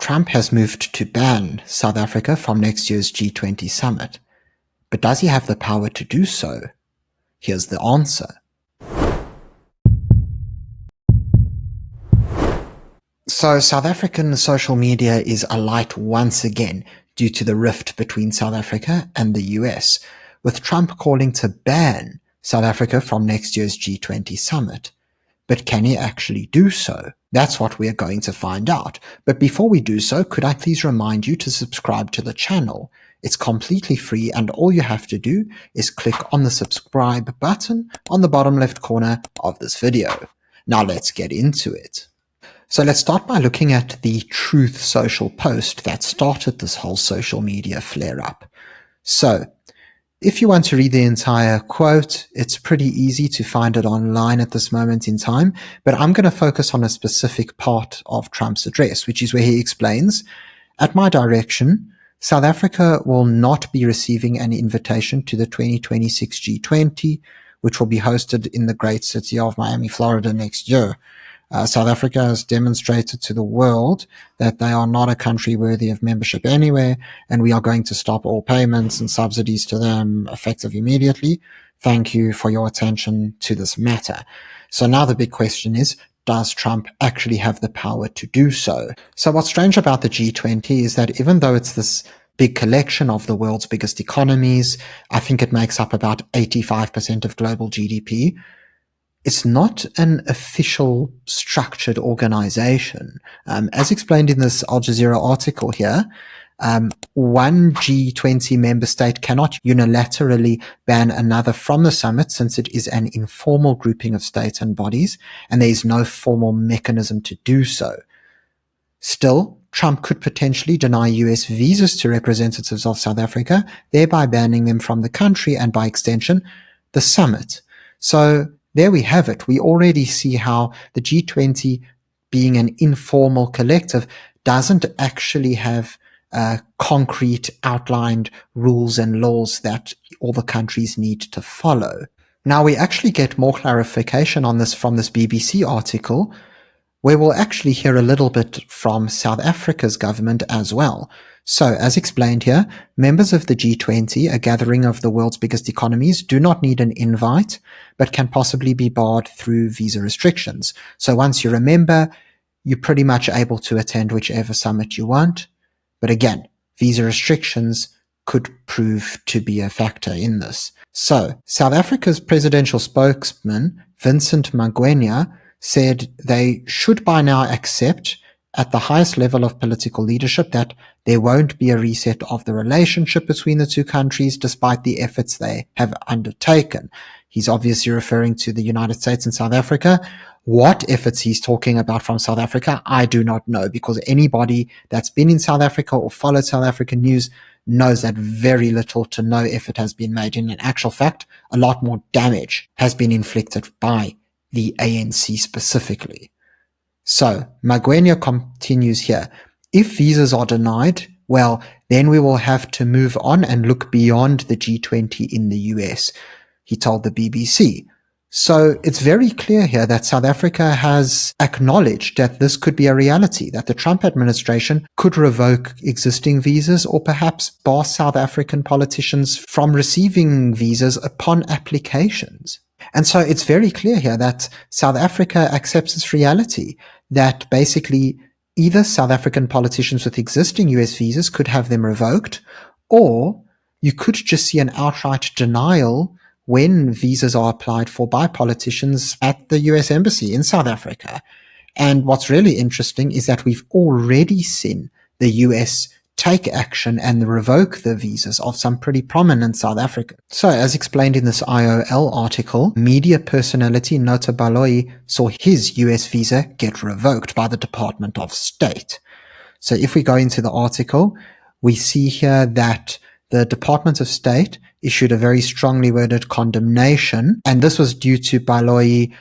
Trump has moved to ban South Africa from next year's G20 summit. But does he have the power to do so? Here's the answer. So South African social media is alight once again due to the rift between South Africa and the US, with Trump calling to ban South Africa from next year's G20 summit. But can he actually do so? That's what we are going to find out. But before we do so, could I please remind you to subscribe to the channel? It's completely free, and all you have to do is click on the subscribe button on the bottom left corner of this video. Now let's get into it. So let's start by looking at the Truth Social post that started this whole social media flare-up. So, if you want to read the entire quote, it's pretty easy to find it online at this moment in time, but I'm going to focus on a specific part of Trump's address, which is where he explains, "At my direction, South Africa will not be receiving an invitation to the 2026 G20, which will be hosted in the great city of Miami, Florida next year. South Africa has demonstrated to the world that they are not a country worthy of membership anywhere, and we are going to stop all payments and subsidies to them effective immediately. Thank you for your attention to this matter." So now the big question is, does Trump actually have the power to do so? So what's strange about the G20 is that even though it's this big collection of the world's biggest economies, I think it makes up about 85% of global GDP, it's not an official structured organization. As explained in this Al Jazeera article here, one G20 member state cannot unilaterally ban another from the summit, since it is an informal grouping of states and bodies, and there is no formal mechanism to do so. Still, Trump could potentially deny US visas to representatives of South Africa, thereby banning them from the country and, by extension, the summit. So there we have it. We already see how the G20, being an informal collective, doesn't actually have concrete outlined rules and laws that all the countries need to follow. Now, we actually get more clarification on this from this BBC article, where we'll actually hear a little bit from South Africa's government as well. So, as explained here, members of the G20, a gathering of the world's biggest economies, do not need an invite, but can possibly be barred through visa restrictions. So once you're a member, you're pretty much able to attend whichever summit you want. But again, visa restrictions could prove to be a factor in this. So, South Africa's presidential spokesman, Vincent Magwenya, said they should by now accept at the highest level of political leadership that there won't be a reset of the relationship between the two countries despite the efforts they have undertaken. He's obviously referring to the United States and South Africa. What efforts he's talking about from South Africa, I do not know, because anybody that's been in South Africa or followed South African news knows that very little to no effort has been made. In actual fact, a lot more damage has been inflicted by the ANC specifically. So, Magwenya continues here. If visas are denied, well, then we will have to move on and look beyond the G20 in the US, he told the BBC. So it's very clear here that South Africa has acknowledged that this could be a reality, that the Trump administration could revoke existing visas or perhaps bar South African politicians from receiving visas upon applications. And so it's very clear here that South Africa accepts this reality, that basically either South African politicians with existing US visas could have them revoked, or you could just see an outright denial when visas are applied for by politicians at the US Embassy in South Africa. And what's really interesting is that we've already seen the US take action and revoke the visas of some pretty prominent South Africans. So, as explained in this IOL article, media personality Nota Baloyi saw his US visa get revoked by the Department of State. So if we go into the article, we see here that the Department of State issued a very strongly worded condemnation, and this was due to Baloyi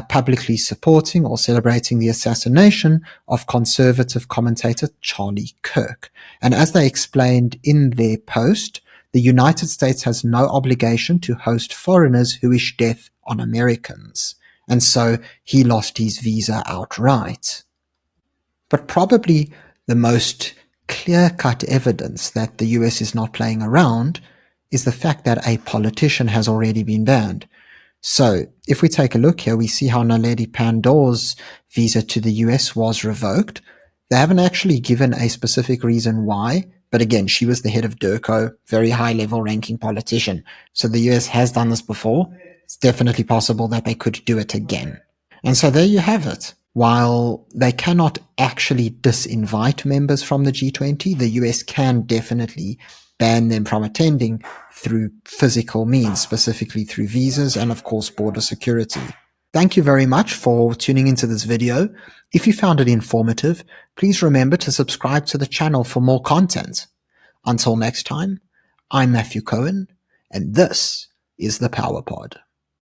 publicly supporting or celebrating the assassination of conservative commentator Charlie Kirk. And as they explained in their post, the United States has no obligation to host foreigners who wish death on Americans. And so he lost his visa outright. But probably The most clear-cut evidence that the US is not playing around is the fact that a politician has already been banned. So if we take a look here, we see how Naledi Pandor's visa to the US was revoked. They haven't actually given a specific reason why, but again, she was the head of DIRCO, very high-level ranking politician. So the US has done this before. It's definitely possible that they could do it again. And so there you have it. While they cannot actually disinvite members from the G20, the US can definitely ban them from attending through physical means, specifically through visas and, of course, border security. Thank you very much for tuning into this video. If you found it informative, please remember to subscribe to the channel for more content. Until next time, I'm Matthew Cohen, and this is the Power Pod.